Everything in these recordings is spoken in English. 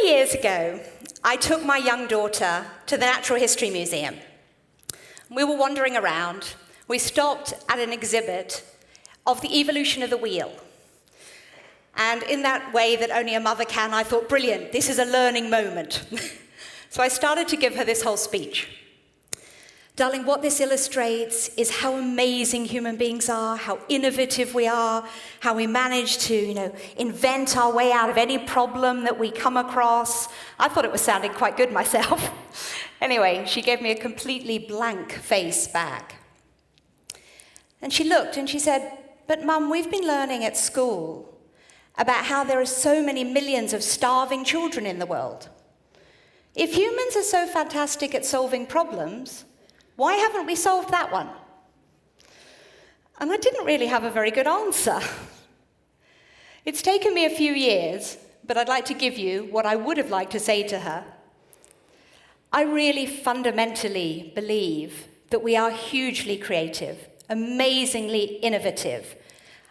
many years ago, I took my young daughter to the Natural History Museum. We were wandering around. We stopped at an exhibit of the evolution of the wheel. And in that way that only a mother can, I thought, brilliant, this is a learning moment. So I started to give her this whole speech. Darling, what this illustrates is how amazing human beings are, how innovative we are, how we manage to, invent our way out of any problem that we come across. I thought it was sounding quite good myself. Anyway, she gave me a completely blank face back. And she looked and she said, but Mum, we've been learning at school about how there are so many millions of starving children in the world. If humans are so fantastic at solving problems, why haven't we solved that one? And I didn't really have a very good answer. It's taken me a few years, but I'd like to give you what I would have liked to say to her. I really fundamentally believe that we are hugely creative, amazingly innovative.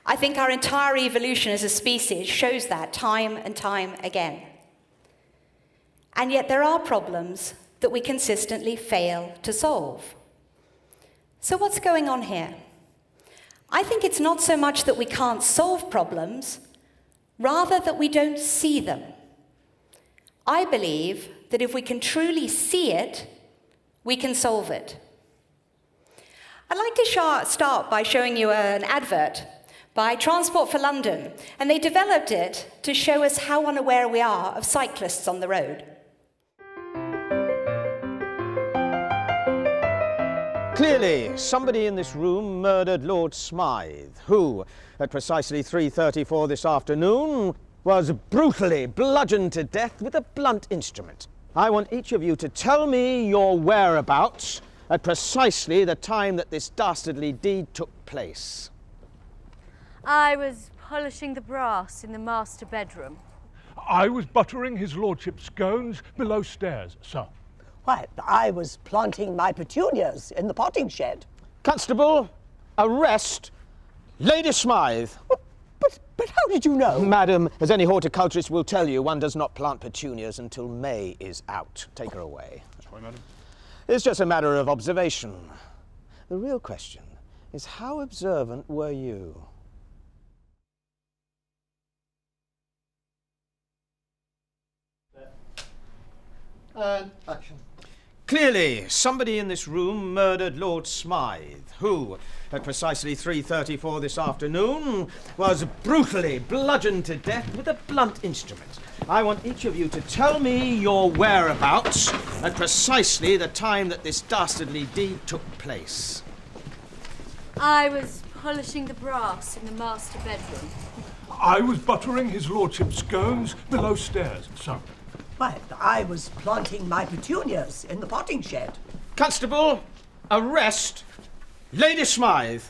I think our entire evolution as a species shows that time and time again. And yet there are problems that we consistently fail to solve. So what's going on here? I think it's not so much that we can't solve problems, rather that we don't see them. I believe that if we can truly see it, we can solve it. I'd like to start by showing you an advert by Transport for London, and they developed it to show us how unaware we are of cyclists on the road. Clearly, somebody in this room murdered Lord Smythe, who, at precisely 3:34 this afternoon, was brutally bludgeoned to death with a blunt instrument. I want each of you to tell me your whereabouts at precisely the time that this dastardly deed took place. I was polishing the brass in the master bedroom. I was buttering his lordship's scones below stairs, sir. Why, I was planting my petunias in the potting shed. Constable, arrest Lady Smythe. But how did you know? Madam, as any horticulturist will tell you, one does not plant petunias until May is out. Take her away. That's right, madam. It's just a matter of observation. The real question is, how observant were you? And action. Clearly, somebody in this room murdered Lord Smythe, who, at precisely 3:34 this afternoon, was brutally bludgeoned to death with a blunt instrument. I want each of you to tell me your whereabouts at precisely the time that this dastardly deed took place. I was polishing the brass in the master bedroom. I was buttering his lordship's scones below stairs, sir. Why, I was planting my petunias in the potting shed. Constable, arrest Lady Smythe.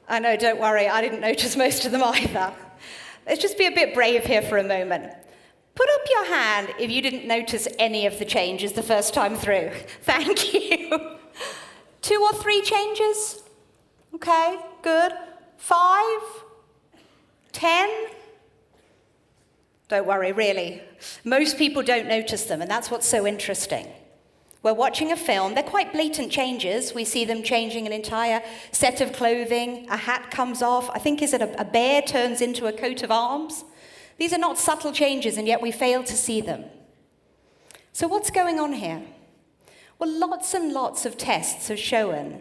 I know, don't worry, I didn't notice most of them either. Let's just be a bit brave here for a moment. Put up your hand if you didn't notice any of the changes the first time through. Thank you. 2 or 3 changes? Okay, good. 5? 10? Don't worry, really. Most people don't notice them, and that's what's so interesting. We're watching a film. They're quite blatant changes. We see them changing an entire set of clothing. A hat comes off. I think, is it a bear turns into a coat of arms? These are not subtle changes, and yet we fail to see them. So what's going on here? Well, lots and lots of tests have shown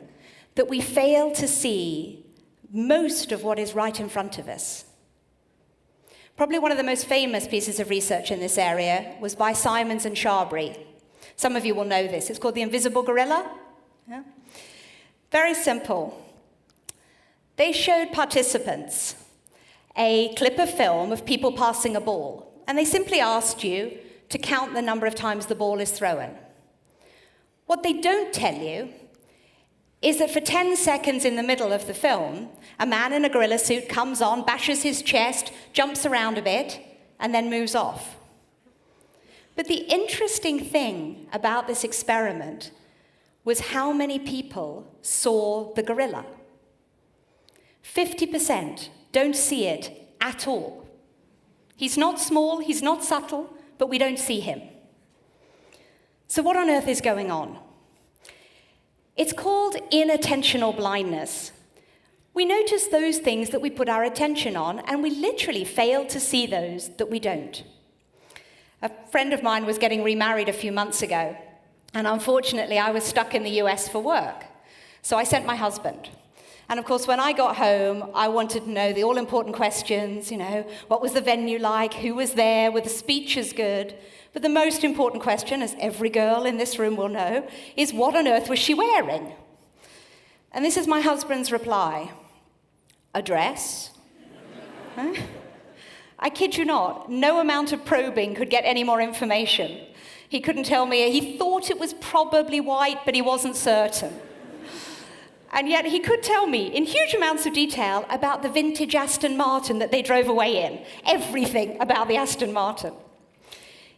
that we fail to see most of what is right in front of us. Probably one of the most famous pieces of research in this area was by Simons and Sharbury. Some of you will know this. It's called The Invisible Gorilla. Yeah? Very simple. They showed participants a clip of film of people passing a ball, and they simply asked you to count the number of times the ball is thrown. What they don't tell you is that for 10 seconds in the middle of the film, a man in a gorilla suit comes on, bashes his chest, jumps around a bit, and then moves off. But the interesting thing about this experiment was how many people saw the gorilla. 50% don't see it at all. He's not small, he's not subtle, but we don't see him. So what on earth is going on? It's called inattentional blindness. We notice those things that we put our attention on, and we literally fail to see those that we don't. A friend of mine was getting remarried a few months ago, and unfortunately I was stuck in the US for work. So I sent my husband. And of course, when I got home, I wanted to know the all-important questions, what was the venue like, who was there, were the speeches good? But the most important question, as every girl in this room will know, is what on earth was she wearing? And this is my husband's reply. A dress? Huh? I kid you not, no amount of probing could get any more information. He couldn't tell me, he thought it was probably white, but he wasn't certain. And yet he could tell me in huge amounts of detail about the vintage Aston Martin that they drove away in. Everything about the Aston Martin.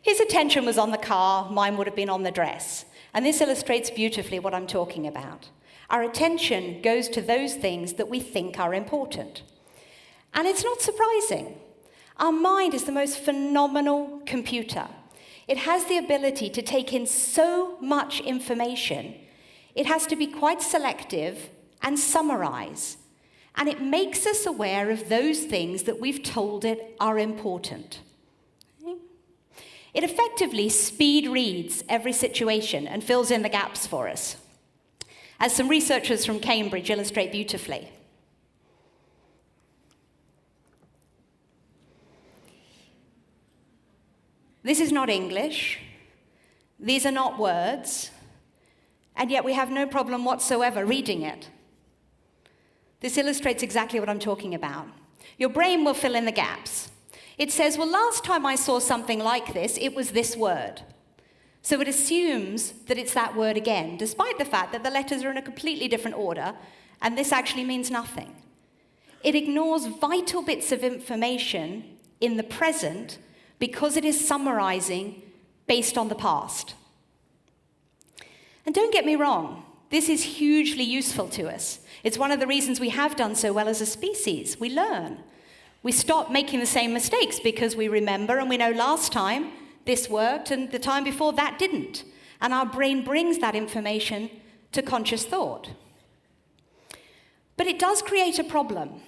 His attention was on the car, mine would have been on the dress. And this illustrates beautifully what I'm talking about. Our attention goes to those things that we think are important. And it's not surprising. Our mind is the most phenomenal computer. It has the ability to take in so much information. It has to be quite selective and summarize. And it makes us aware of those things that we've told it are important. It effectively speed reads every situation and fills in the gaps for us, as some researchers from Cambridge illustrate beautifully. This is not English. These are not words. And yet we have no problem whatsoever reading it. This illustrates exactly what I'm talking about. Your brain will fill in the gaps. It says, well, last time I saw something like this, it was this word. So it assumes that it's that word again, despite the fact that the letters are in a completely different order, and this actually means nothing. It ignores vital bits of information in the present because it is summarizing based on the past. And don't get me wrong, this is hugely useful to us. It's one of the reasons we have done so well as a species. We learn. We stop making the same mistakes because we remember and we know last time this worked and the time before that didn't. And our brain brings that information to conscious thought. But it does create a problem.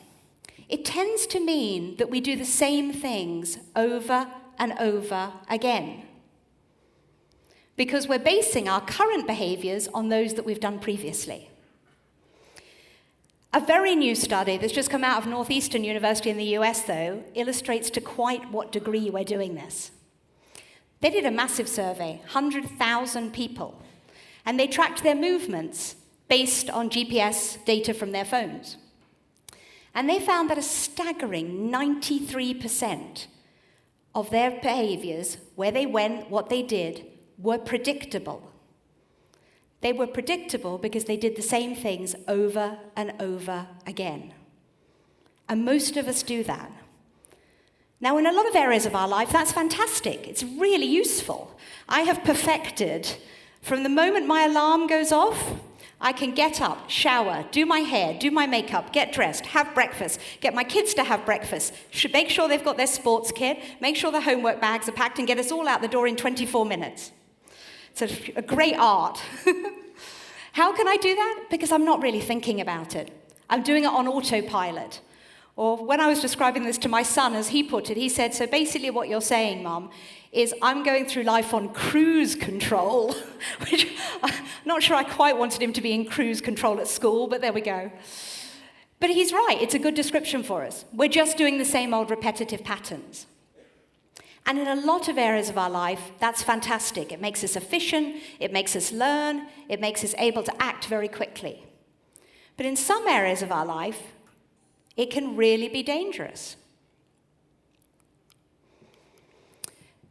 It tends to mean that we do the same things over and over again, because we're basing our current behaviors on those that we've done previously. A very new study that's just come out of Northeastern University in the US, though, illustrates to quite what degree we're doing this. They did a massive survey, 100,000 people, and they tracked their movements based on GPS data from their phones. And they found that a staggering 93% of their behaviors, where they went, what they did, were predictable. They were predictable because they did the same things over and over again. And most of us do that. Now, in a lot of areas of our life, that's fantastic. It's really useful. I have perfected, from the moment my alarm goes off, I can get up, shower, do my hair, do my makeup, get dressed, have breakfast, get my kids to have breakfast, make sure they've got their sports kit, make sure their homework bags are packed, and get us all out the door in 24 minutes. It's a great art. How can I do that? Because I'm not really thinking about it. I'm doing it on autopilot. Or when I was describing this to my son, as he put it, he said, so basically what you're saying, Mum, is I'm going through life on cruise control, which I'm not sure I quite wanted him to be in cruise control at school, but there we go. But he's right, it's a good description for us. We're just doing the same old repetitive patterns. And in a lot of areas of our life, that's fantastic. It makes us efficient, it makes us learn, it makes us able to act very quickly. But in some areas of our life, it can really be dangerous.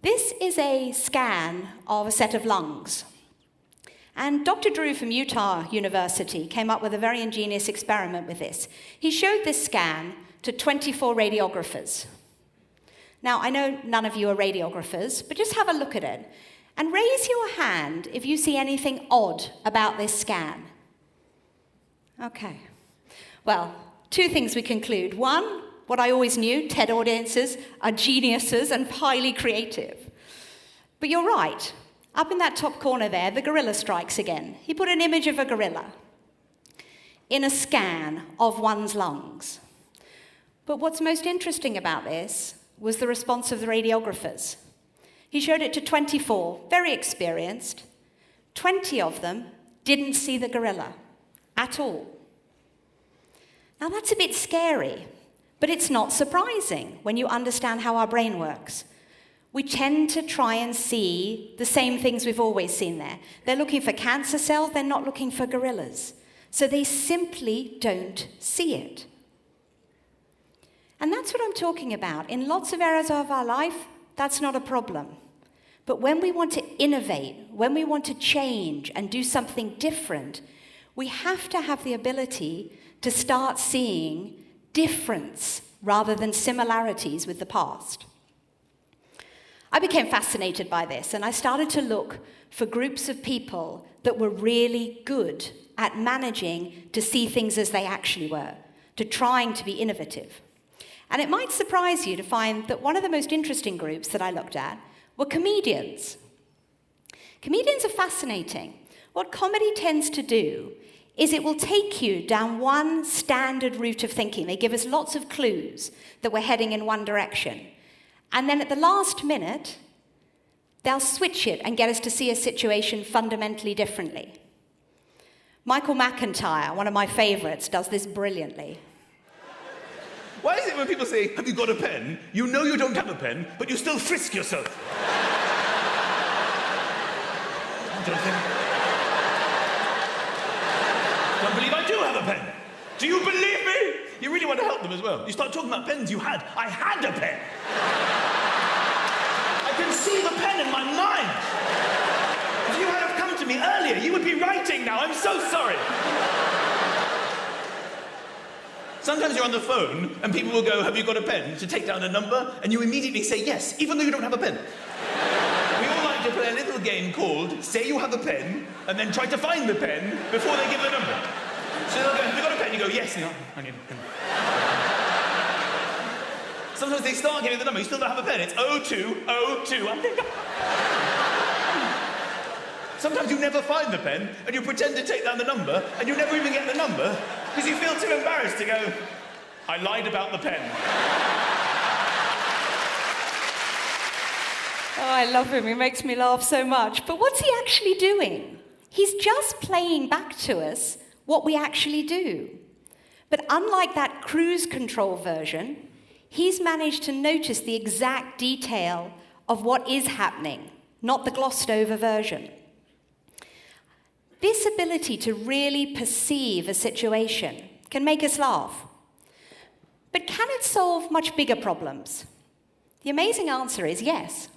This is a scan of a set of lungs. And Dr. Drew from Utah University came up with a very ingenious experiment with this. He showed this scan to 24 radiographers. Now, I know none of you are radiographers, but just have a look at it. And raise your hand if you see anything odd about this scan. Okay. Well, two things we conclude. One, what I always knew, TED audiences are geniuses and highly creative. But you're right. Up in that top corner there, the gorilla strikes again. He put an image of a gorilla in a scan of one's lungs. But what's most interesting about this was the response of the radiographers. He showed it to 24, very experienced. 20 of them didn't see the gorilla at all. Now that's a bit scary, but it's not surprising when you understand how our brain works. We tend to try and see the same things we've always seen there. They're looking for cancer cells, they're not looking for gorillas. So they simply don't see it. And that's what I'm talking about. In lots of areas of our life, that's not a problem. But when we want to innovate, when we want to change and do something different, we have to have the ability to start seeing difference rather than similarities with the past. I became fascinated by this, and I started to look for groups of people that were really good at managing to see things as they actually were, to trying to be innovative. And it might surprise you to find that one of the most interesting groups that I looked at were comedians. Comedians are fascinating. What comedy tends to do is it will take you down one standard route of thinking. They give us lots of clues that we're heading in one direction. And then at the last minute, they'll switch it and get us to see a situation fundamentally differently. Michael McIntyre, one of my favorites, does this brilliantly. Why is it when people say, have you got a pen, you know you don't have a pen, but you still frisk yourself? Don't believe I do have a pen. Do you believe me? You really want to help them as well. You start talking about pens you had. I had a pen. I can see the pen in my mind. If you had have come to me earlier, you would be writing now. I'm so sorry. Sometimes you're on the phone and people will go, have you got a pen, to take down a number, and you immediately say yes, even though you don't have a pen. We all like to play a little game called say you have a pen, and then try to find the pen before they give the number. So they'll go, have you got a pen? You go, yes. And you go, I need a pen. Sometimes they start giving the number, you still don't have a pen. It's 0202. Sometimes you never find the pen, and you pretend to take down the number, and you never even get the number, because you feel too embarrassed to go, I lied about the pen. Oh, I love him. He makes me laugh so much. But what's he actually doing? He's just playing back to us what we actually do. But unlike that cruise control version, he's managed to notice the exact detail of what is happening, not the glossed over version. This ability to really perceive a situation can make us laugh. But can it solve much bigger problems? The amazing answer is yes.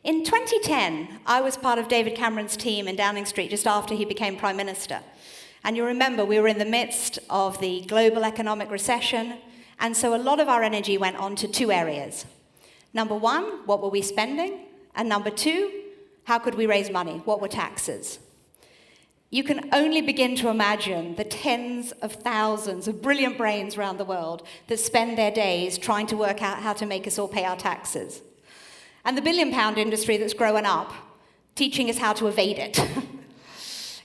In 2010, I was part of David Cameron's team in Downing Street just after he became Prime Minister. And you remember we were in the midst of the global economic recession, and so a lot of our energy went on to two areas. Number one, what were we spending? And number two, how could we raise money? What were taxes? You can only begin to imagine the tens of thousands of brilliant brains around the world that spend their days trying to work out how to make us all pay our taxes. And the billion-pound industry that's growing up, teaching us how to evade it.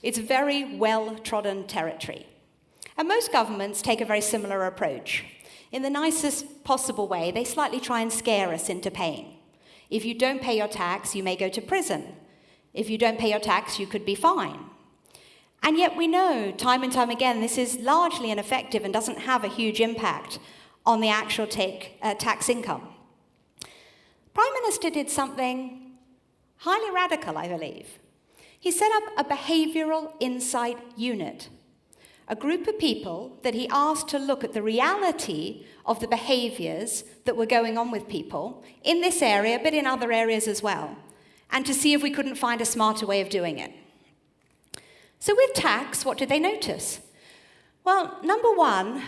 It's very well-trodden territory. And most governments take a very similar approach. In the nicest possible way, they slightly try and scare us into paying. If you don't pay your tax, you may go to prison. If you don't pay your tax, you could be fined. And yet we know, time and time again, this is largely ineffective and doesn't have a huge impact on the actual tax income. Prime Minister did something highly radical, I believe. He set up a behavioural insight unit, a group of people that he asked to look at the reality of the behaviours that were going on with people in this area, but in other areas as well, and to see if we couldn't find a smarter way of doing it. So with tax, what did they notice? Well, number one,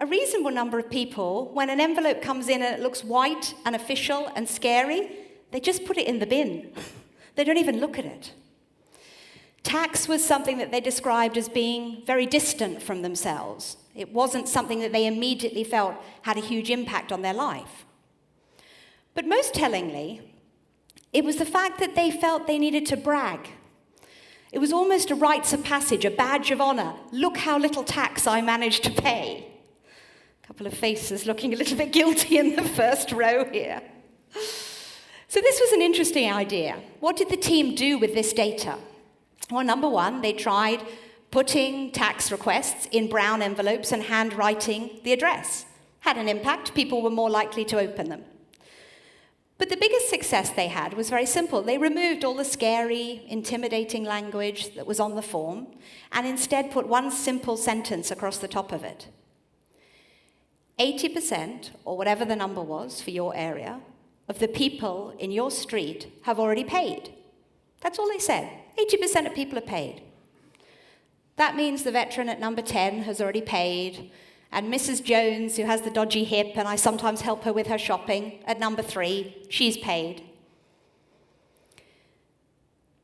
a reasonable number of people, when an envelope comes in and it looks white and official and scary, they just put it in the bin. They don't even look at it. Tax was something that they described as being very distant from themselves. It wasn't something that they immediately felt had a huge impact on their life. But most tellingly, it was the fact that they felt they needed to brag. It was almost a rites of passage, a badge of honor. Look how little tax I managed to pay. A couple of faces looking a little bit guilty in the first row here. So this was an interesting idea. What did the team do with this data? Well, number one, they tried putting tax requests in brown envelopes and handwriting the address. Had an impact. People were more likely to open them. But the biggest success they had was very simple. They removed all the scary, intimidating language that was on the form and instead put one simple sentence across the top of it. 80%, or whatever the number was for your area, of the people in your street have already paid. That's all they said. 80% of people have paid. That means the veteran at number 10 has already paid, and Mrs. Jones, who has the dodgy hip, and I sometimes help her with her shopping, at number 3, she's paid.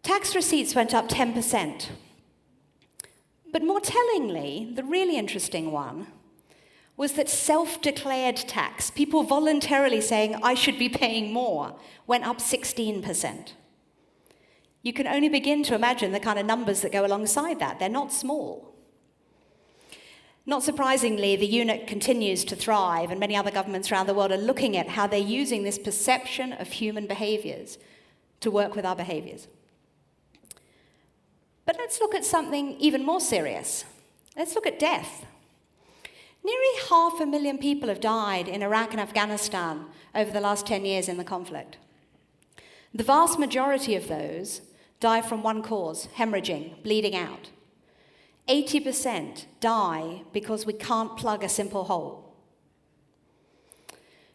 Tax receipts went up 10%. But more tellingly, the really interesting one was that self-declared tax, people voluntarily saying, I should be paying more, went up 16%. You can only begin to imagine the kind of numbers that go alongside that. They're not small. Not surprisingly, the unit continues to thrive, and many other governments around the world are looking at how they're using this perception of human behaviors to work with our behaviors. But let's look at something even more serious. Let's look at death. Nearly 500,000 people have died in Iraq and Afghanistan over the last 10 years in the conflict. The vast majority of those die from one cause, hemorrhaging, bleeding out. 80% die because we can't plug a simple hole.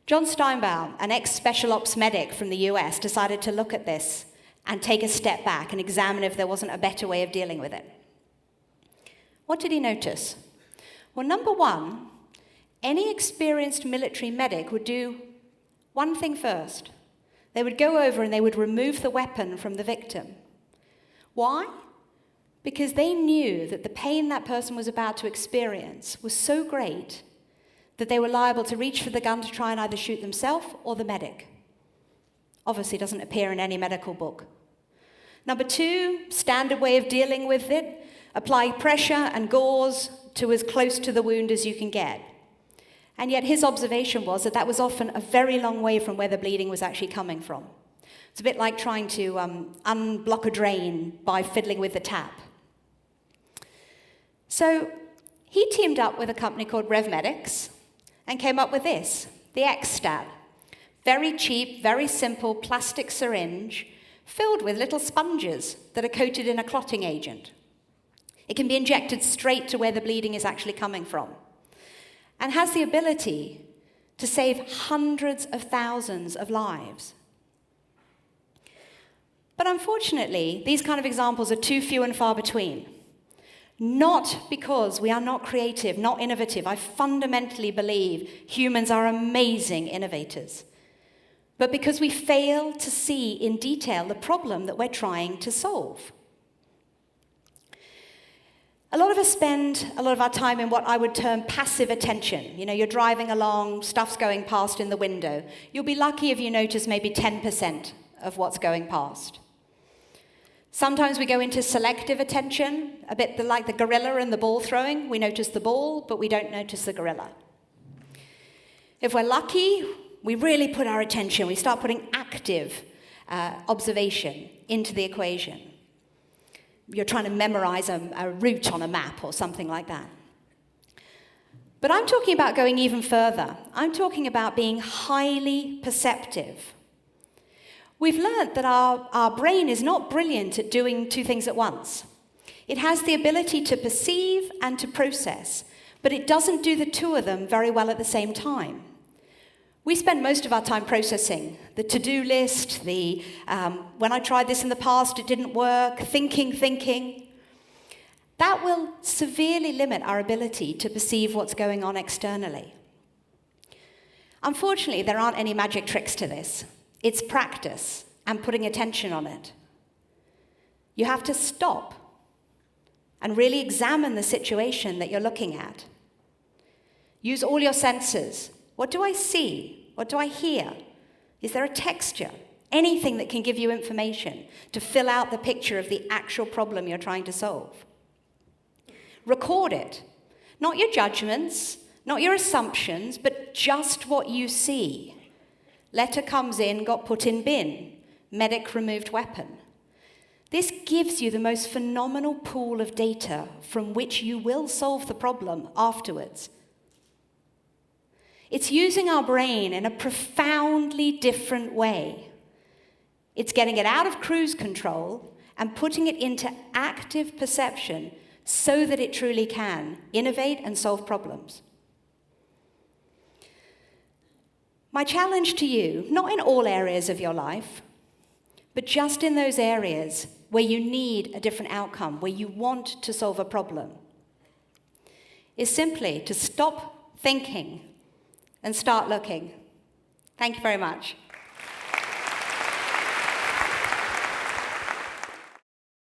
John Steinbaum, an ex-special ops medic from the US, decided to look at this and take a step back and examine if there wasn't a better way of dealing with it. What did he notice? Well, number one, any experienced military medic would do one thing first. They would go over and they would remove the weapon from the victim. Why? Because they knew that the pain that person was about to experience was so great that they were liable to reach for the gun to try and either shoot themselves or the medic. Obviously, it doesn't appear in any medical book. Number two, standard way of dealing with it, apply pressure and gauze to as close to the wound as you can get. And yet his observation was that that was often a very long way from where the bleeding was actually coming from. It's a bit like trying to unblock a drain by fiddling with the tap. So he teamed up with a company called RevMedics and came up with this, the X-Stat. Very cheap, very simple plastic syringe filled with little sponges that are coated in a clotting agent. It can be injected straight to where the bleeding is actually coming from and has the ability to save hundreds of thousands of lives. But unfortunately, these kind of examples are too few and far between. Not because we are not creative, not innovative. I fundamentally believe humans are amazing innovators. But because we fail to see in detail the problem that we're trying to solve. A lot of us spend a lot of our time in what I would term passive attention. You know, you're driving along, stuff's going past in the window. You'll be lucky if you notice maybe 10% of what's going past. Sometimes we go into selective attention, a bit like the gorilla and the ball throwing. We notice the ball, but we don't notice the gorilla. If we're lucky, we really put our attention. We start putting active observation into the equation. You're trying to memorize a route on a map or something like that. But I'm talking about going even further. I'm talking about being highly perceptive. We've learned that our brain is not brilliant at doing two things at once. It has the ability to perceive and to process, but it doesn't do the two of them very well at the same time. We spend most of our time processing the to-do list, when I tried this in the past, it didn't work, thinking. That will severely limit our ability to perceive what's going on externally. Unfortunately, there aren't any magic tricks to this. It's practice and putting attention on it. You have to stop and really examine the situation that you're looking at. Use all your senses. What do I see? What do I hear? Is there a texture? Anything that can give you information to fill out the picture of the actual problem you're trying to solve. Record it. Not your judgments, not your assumptions, but just what you see. Letter comes in, got put in bin. Medic removed weapon. This gives you the most phenomenal pool of data from which you will solve the problem afterwards. It's using our brain in a profoundly different way. It's getting it out of cruise control and putting it into active perception so that it truly can innovate and solve problems. My challenge to you, not in all areas of your life, but just in those areas where you need a different outcome, where you want to solve a problem, is simply to stop thinking and start looking. Thank you very much.